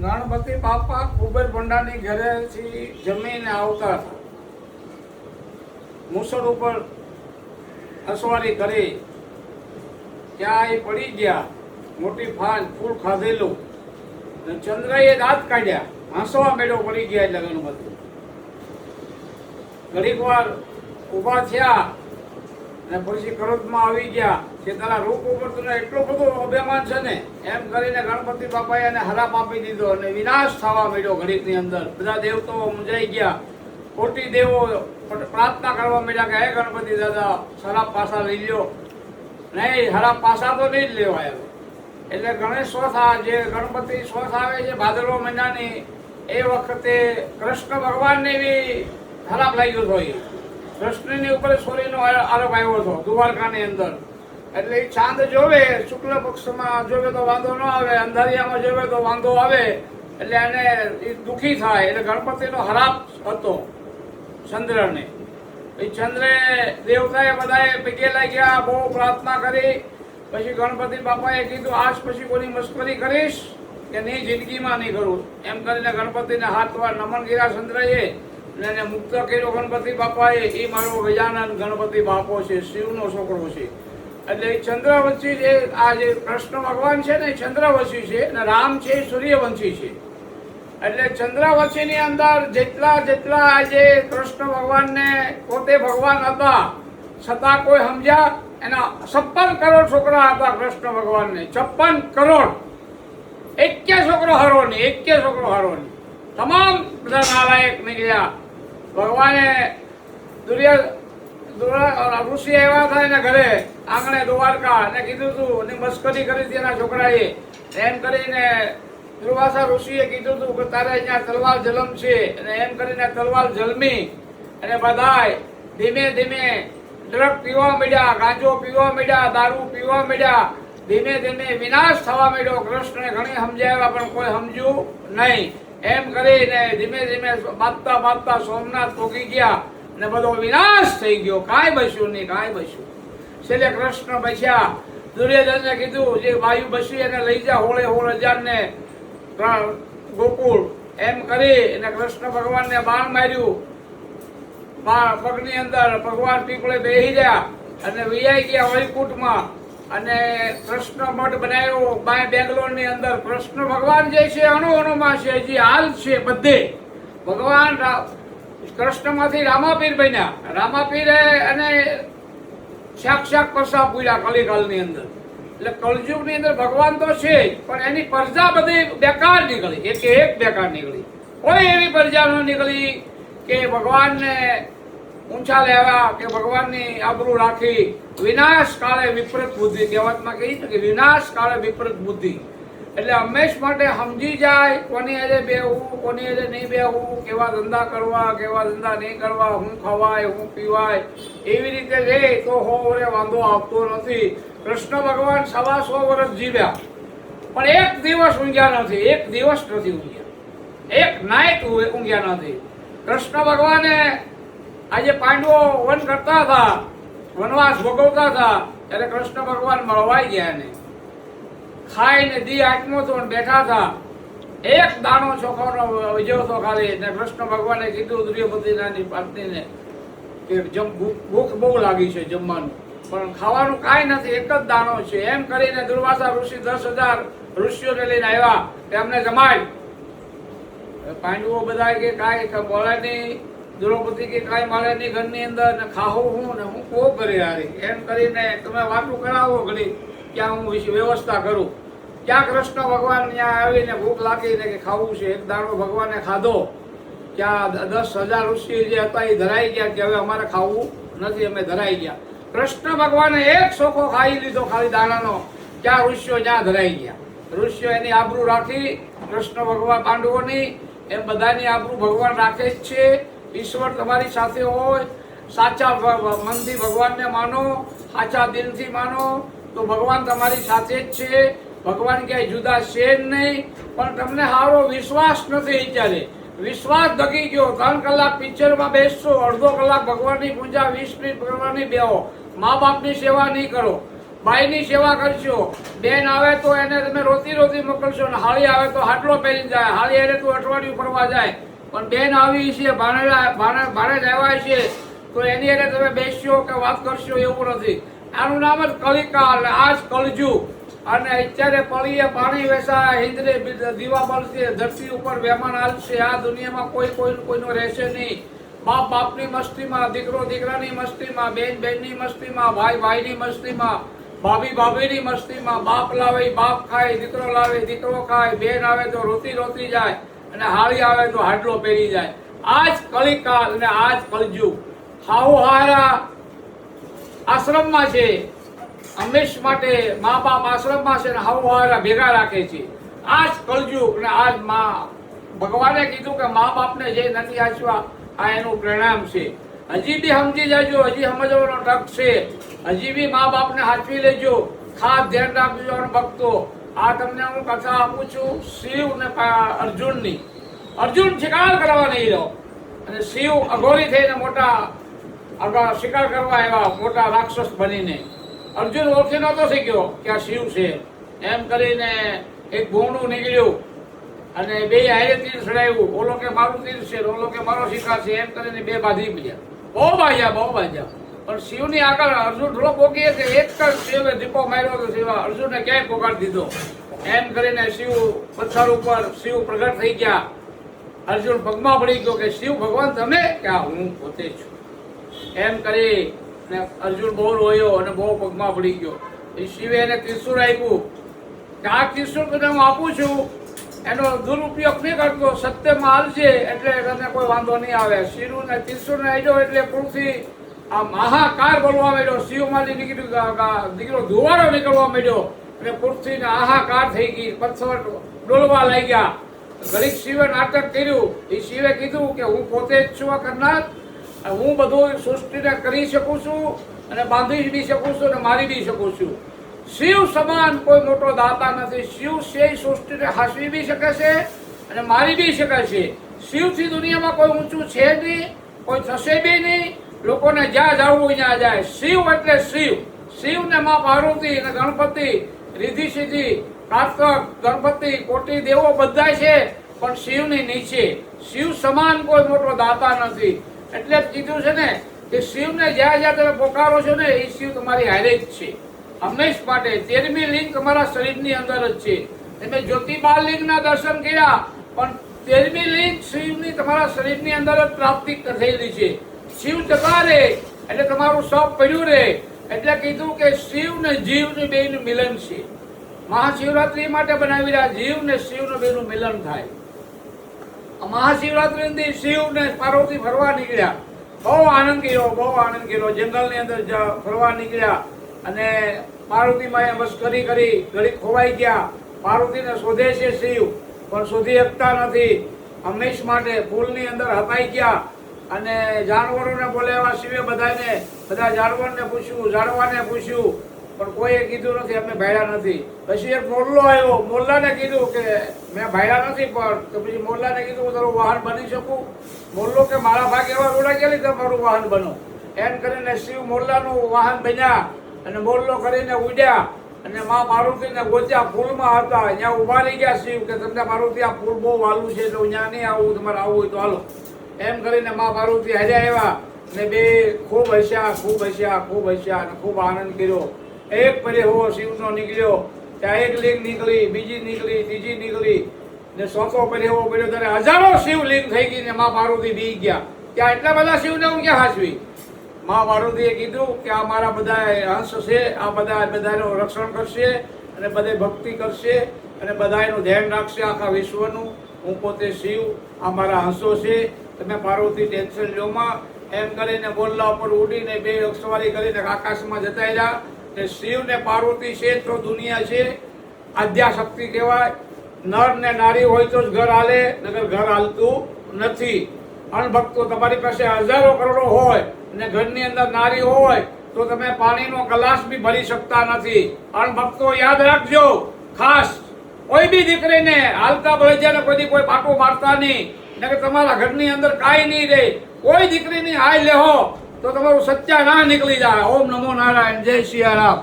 ગણપતિ બાપા ખૂબ જ ભંડારની ઘરેથી જમીને આવતા હતા. મુસળ ઉપર અસવારી કરી ત્યાં એ પડી ગયા, મોટી ફૂલ ખાધેલું, ચંદ્રએ દાંત કાઢ્યા, હસવા મેળો પડી ગયા. એટલે ગણપતિ ઘડીક વાર ઊભા થયા અને પછી ક્રોધમાં આવી ગયા કે તારા રૂપ ઉપર તને એટલો બધો અભિમાન છે ને, એમ કરીને ગણપતિ બાપાએ એને હરાપ આપી દીધો અને વિનાશ થવા માંડ્યો. ઘડીકની અંદર બધા દેવતાઓ મૂંઝાઈ ગયા. કોટી દેવો પ્રાર્થના કરવા માંડ્યા કે હે ગણપતિ દાદા, હરાપ પાછા લઈ લ્યો. નહીં, હરાપ પાછા તો નહીં જ લેવાય. એટલે ગણેશ ચોથ, જે ગણપતિ ચોથ આવે છે ભાદરવા મહિનાની, એ વખતે કૃષ્ણ ભગવાનને બી હરાપ લાગ્યો હતો. કૃષ્ણની ઉપર સોરીનો આરોપ આવ્યો હતો દ્વારકાની અંદર. એટલે એ ચાંદ જોવે, શુક્લ પક્ષમાં જોવે તો વાંધો ન આવે, અંધારિયામાં જોવે તો વાંધો આવે. એટલે એને દુઃખી થાય. એટલે ગણપતિનો હરાપ હતો ચંદ્રને. એ ચંદ્રે દેવતાએ બધાએ પગે લાગ્યા, બહુ પ્રાર્થના કરી. પછી ગણપતિ બાપાએ કીધું આજ પછી કોની મસ્કરી કરીશ કે નહીં, જિંદગીમાં નહીં કરું. એમ કરીને ગણપતિને હાથ વાર નમન કર્યા ચંદ્રએ એને મુક્ત કર્યો. ગણપતિ બાપાએ એ મારો ગજાનંદ ગણપતિ બાપો છે, શિવનો છોકરો છે. એટલે એ ચંદ્રવંશી જે આ જે કૃષ્ણ ભગવાન છે ને, ચંદ્રવંશી છે, અને રામ છે એ સૂર્યવંશી છે. એટલે ચંદ્રવંશીની અંદર જેટલા આજે કૃષ્ણ ભગવાનને પોતે ભગવાન હતા છતાં કોઈ સમજ્યા, એના 56 કરોડ છોકરા હતા કૃષ્ણ ભગવાનને. 56 કરોડ, એકે છોકરો હારો નહીં. તમામ બધા નાલાયક નીકળ્યા. ભગવાને ઋષિ આવ્યા હતા એના ઘરે આંગણે દ્વારકા, અને કીધું તું એની મસ્કરી કરી હતી એના છોકરાએ. એમ કરીને દુર્વાસા ઋષિએ કીધું હતું કે તારે અહીંયા તલવાર જલમ છે, અને એમ કરીને તલવાર જલમી. અને બધાય ધીમે ધીમે ડ્રગ પીવા માંડ્યા, ગાંજો પીવા માંડ્યા, દારૂ પીવા માંડ્યા. ધીમે ધીમે વિનાશ થવા માંડ્યો. કૃષ્ણને ઘણી સમજાવ્યા પણ કોઈ સમજ્યું નહીં. એમ કરીને ધીમે ધીમે બાંધતા સોમનાથ પહોંચી ગયા અને બધો વિનાશ થઈ ગયો. કાંઈ બચ્યું નહીં. છેલ્લે કૃષ્ણ બચ્યા. દુર્યોધનને કીધું જે વાયુ બસી એને લઈ જા હોળે 16,000 ગોકુળ. એમ કરી અને કૃષ્ણ ભગવાનને બાણ માર્યું. પગની અંદર ભગવાન પીપળે બેસી ગયા અને વિયાઈ ગયા વૈકુંઠમાં. અને કૃષ્ણ મઠ બનાવ્યો બેંગ્લોરની અંદર. કૃષ્ણ ભગવાન જે છે અણુમાં છે, હજી હાલ છે બધે. ભગવાન કૃષ્ણમાંથી રામાપીર બન્યા. રામાપીરે અને સાક્ષાત પ્રસાદ પૂર્યા કલિકાલની અંદર. એટલે કળયુગની અંદર ભગવાન તો છે પણ એની પ્રજા બધી બેકાર નીકળી. એક બેકાર નીકળી. કોઈ એવી પ્રજા ન નીકળી કે ભગવાનને ઊંચા લેવા કે ભગવાનની આબરૂ રાખી. વિનાશ કાળે વિપરીત બુદ્ધિ, કહેવતમાં કહી કે વિનાશ કાળે વિપરીત બુદ્ધિ. એટલે હંમેશ માટે સમજી જાય કોની હારે બેહવું, કોની હારે નહીં બેહવું, કેવા ધંધા કરવા, કેવા ધંધા નહીં કરવા, હું ખવાય, હું પીવાય, એવી રીતે રે તો હોરે વાંધો આવતો નથી. કૃષ્ણ ભગવાન 125 વર્ષ જીવ્યા પણ એક દિવસ ઊંઘ્યા નથી. એક દિવસ નથી ઊંઘ્યા, એક નાઈટ ઊંઘ્યા નથી. કૃષ્ણ ભગવાને આજે પાંડવો વન કરતા હતા, વનવાસ ભોગવતા હતા, ત્યારે કૃષ્ણ ભગવાન મળવાઈ ગયા. ને ખાઈને દી આત્મો તો બેઠા હતા. એક દાણો ચોખાનો વિજયો હતો ખાલી. ને કૃષ્ણ ભગવાને કીધું દ્રૌપદીની પત્નીને કે ભૂખ બહુ લાગી છે, જમવાનું પણ ખાવાનું કાંઈ નથી, એક જ દાણો છે. એમ કરીને દુર્વાસા ઋષિ 10,000 ઋષિઓને લઈને આવ્યા કે અમને જમાય. પાંડવો બધા કે કાંઈ બોલે નહીં. દ્રૌપદી કે કાંઈ મારે નહીં ઘરની અંદર, ને ખાવું હું ને હું કો કરી હારી. એમ કરીને તમે વાતું કરાવો ઘડી, ક્યાં હું વ્યવસ્થા કરું. ક્યાં કૃષ્ણ ભગવાન ત્યાં આવીને ભૂખ લાગીને કે ખાવું છે, એક દાણો ભગવાને ખાધો. ક્યાં 10,000 ઋષિ જે હતા એ ધરાઈ ગયા કે હવે અમારે ખાવું નથી, અમે ધરાઈ ગયા. કૃષ્ણ ભગવાને એક સોખો ખાઈ લીધો ખાલી દાણાનો. ક્યાં ઋષિઓ જ્યાં ધરાઈ ગયા. ઋષિઓ એની આબરૂ રાખી. કૃષ્ણ ભગવાન પાંડવોની એમ બધાની આબરૂ ભગવાન રાખે જ છે. ઈશ્વર તમારી સાથે હોય, સાચા મનથી ભગવાનને માનો, સાચા દિલથી માનો તો ભગવાન તમારી સાથે જ છે. ભગવાન ક્યાંય જુદા છે જ નહીં. પણ તમને સારો વિશ્વાસ નથી. અત્યારે વિશ્વાસ દગી ગયો. 3 કલાક પિક્ચરમાં બેસશો, અડધો કલાક ભગવાનની પૂજા, 20 મિનિટ ભગવાનની બેહો, મા બાપની સેવા નહીં કરો, બાઈની સેવા કરશો, બેન આવે તો એને તમે રોતી રોતી મોકલશો ને હાળી આવે તો હાટલો પહેરી જાય, હાળી એને તો અઠવાડિયું ફરવા જાય, પણ બેન આવી છે ભાણે જ આવ્યા છે તો એની એને તમે બેસશો કે વાત કરશો એવું નથી. આનું નામ જ કલિકાળ, આ જ કળજુગ. અને અત્યારે પળીએ પાણી વેસાય, હિંદરે દીવા બળશે, ધરતી ઉપર મહેમાન હાલશે. આ દુનિયામાં કોઈનો રહેશે નહીં. બાપ બાપની મસ્તીમાં, દીકરો દીકરાની મસ્તીમાં, બેન બેનની મસ્તીમાં, ભાઈ ભાઈની મસ્તીમાં, ભાભી ભાભીની મસ્તીમાં. બાપ લાવે બાપ ખાય, દીકરો લાવે દીકરો ખાય, બેન આવે તો રોતી રોતી જાય અને હાળી આવે તો હાડલો પહેરી જાય. આ જ કલિકાળ અને આ જ કળજુગ. હારા આશ્રમમાં છે, હંમેશ માટે મા બાપ આશ્રમમાં છે ને હારા ભેગા રાખે છે. આ જ કળજુગ અને આ જ ભગવાને કીધું કે મા બાપને જે નથી આચવા આ એનું પરિણામ છે. હજી બી સમજી જાજો, હજી સમજવાનો તક છે. હજી બી મા બાપને સાચવી લેજો, ખાસ ધ્યાન રાખજો. અને ભક્તો, આ તમને હું કથા આપું છું શિવ ને અર્જુનની. અર્જુન શિકાર કરવા નહીં રહ્યો અને શિવ અઘોરી થઈને મોટા શિકાર કરવા આવ્યા, મોટા રાક્ષસ બનીને. અર્જુન ઓળખી નહોતો શીખ્યો કે આ શિવ છે. એમ કરીને એક ભોંડું નીકળ્યું અને બે હારે તીર ચડાવ્યું. ઓલો કે મારું તીર છે, ઓલો કે મારો શિકાર છે. એમ કરીને બે બાંધી મળ્યા. બહુ બાંધ્યા. પણ શિવની આગળ અર્જુન થોડો પોગી કે એક જ શિવે દીપો માર્યો તો શિવ અર્જુનને ક્યાંય પોગાડી દીધો. એમ કરીને શિવ પથ્થર ઉપર શિવ પ્રગટ થઈ ગયા. અર્જુન પગમાં પડી ગયો કે શિવ ભગવાન તમે કે હું પોતે છું. એમ કરી ને અર્જુન બહુ રોયો અને બહુ પગમાં પડી ગયો. એ શિવે એને ત્રિશૂળ આપ્યું કે આ ત્રિશૂળ તને હું આપું છું, એનો દુરુપયોગ નહીં કરતો, સત્યમાં હાલશે એટલે તને કોઈ વાંધો નહીં આવે. શિવને ત્રિશૂળને આપ્યો એટલે પૃથ્વી આ મહાકાર બોલવા માંડ્યો. શિવમાંથી નીકળ્યું દીકરો ધુવારો નીકળવા માંડ્યો અને પૃથ્વીને આહાકાર થઈ ગઈ, પથ્થર ડોલવા લાગ્યા. ઘડીક શિવે નાટક કર્યું. એ શિવે કીધું કે હું પોતે જ છું આ કરનાર, હું બધું સૃષ્ટિને કરી શકું છું અને બાંધી બી શકું છું અને મારી બી શકું છું. શિવ સમાન કોઈ મોટો દાતા નથી. શિવ છે સૃષ્ટિને હાંસવી બી શકે છે અને મારી બી શકે છે. શિવથી દુનિયામાં કોઈ ઊંચું છે નહીં, કોઈ થશે બી નહીં. લોકોને જ્યાં જવું ત્યાં જાય. શિવ એટલે શિવ. શિવને માં પાર્વતી અને ગણપતિ, રિદ્ધિ સિદ્ધિ, કાર્તક, ગણપતિ, કોટી દેવો બધા છે, પણ શિવની નીચે. શિવ સમાન કોઈ મોટો દાતા નથી. એટલે જ કીધું છે ને કે શિવને જ્યાં જ્યાં તમે પોકારો છો ને એ શિવ તમારી હારે જ છે હંમેશ માટે. 13મી લિંગ તમારા શરીરની અંદર જ છે. તમે જ્યોતિબા લિંગના દર્શન કર્યા, પણ 13મી લિંગ શિવની તમારા શરીરની અંદર જ પ્રાપ્તિ થયેલી છે. શિવ જતા રહે એટલે તમારું સપ પડ્યું રહે. એટલે કીધું કે શિવ ને જીવ ને બેનું મિલન છે. મહાશિવરાત્રી માટે બનાવી રહ્યા, જીવ ને શિવ ને બેનું મિલન થાય. મહાશિવરાત્રી શિવ ને પાર્વતી ફરવા નીકળ્યા. બહુ આનંદ કર્યો. જંગલની અંદર ફરવા નીકળ્યા અને પાર્વતી માએ મસ્કરી કરી. ઘડી ખોવાઈ ગયા. પાર્વતીને શોધે છે શિવ, પણ શોધી શકતા નથી. હંમેશ માટે ફૂલની અંદર હપાઈ ગયા અને જાનવરોને બોલાવ્યા શિવે. બધા જાનવરને પૂછ્યું, ઝાડવાને પૂછ્યું, પણ કોઈએ કીધું નથી અમે ભાડ્યા નથી. પછી એક મોરલો આવ્યો. મોરલાને કીધું કે મેં ભાડ્યા નથી, પણ તો પછી મોરલાને કીધું હું તારું વાહન બની શકું. મોરલો કે મારા ભાગ એવા રોડા ગયેલી તમારું વાહન બનો. એમ કરીને શિવ મોરલાનું વાહન બન્યા અને મોરલો કરીને ઉડ્યા અને માં પાર્વતીને ગોત્યા. ફૂલમાં હતા, ત્યાં ઉભા રહી ગયા શિવ કે તમને પાર્વતી આ ફૂલ બહુ વાલું છે એટલે ત્યાં નહીં આવું, તમારે આવવું હોય તો હાલો. એમ કરીને માં પાર્વતી હારે આવ્યા ને બે ખૂબ હસ્યા અને ખૂબ આનંદ કર્યો. એક પર્યાવો શિવનો નીકળ્યો, ત્યાં એક લિંગ નીકળી, બીજી નીકળી, ત્રીજી નીકળી ને ચોથો પર્યાવો પડ્યો ત્યારે હજારો શિવ લિંગ થઈ ગઈ ને માં પાર્વતી બી ગયા. ત્યાં એટલા બધા શિવને હું ક્યાં હાચવી. માં પાર્વતીએ કીધું કે આ મારા બધા અંશ છે, આ બધાનું રક્ષણ કરશે અને બધે ભક્તિ કરશે અને બધાનું ધ્યાન રાખશે આખા વિશ્વનું. હું પોતે શિવ, આ મારા અંશો છે, તમે પાર્વતી ટેન્શન લ્યોમાં. એમ કરીને બોલલા ઉપર ઉડીને બે સવારી કરીને આકાશમાં જતા રહ્યા. શિવ ને પાર્વતી છે તો દુનિયા છે, આદ્યા શક્તિ કહેવાય. નર ને નારી હોય તો જ ઘર હાલે, નગર ઘર હાલતું નથી. અણભક્તો તમારી પાસે હજારો કરોડો હોય અને ઘરની અંદર નારી હોય તો તમે પાણીનો ગ્લાસ બી ભરી શકતા નથી. અણભક્તો યાદ રાખજો, ખાસ કોઈ બી દીકરીને હાલતા બળજ્યાને કોઈ પાટું મારતા નહીં, નકર તમારા ઘરની અંદર કાંઈ નહીં રહે. કોઈ દીકરીની હાય લેહો તો તમારું સચ્ચા ના નીકળી જાય. ઓમ નમો નારાયણ, જય સિયારામ.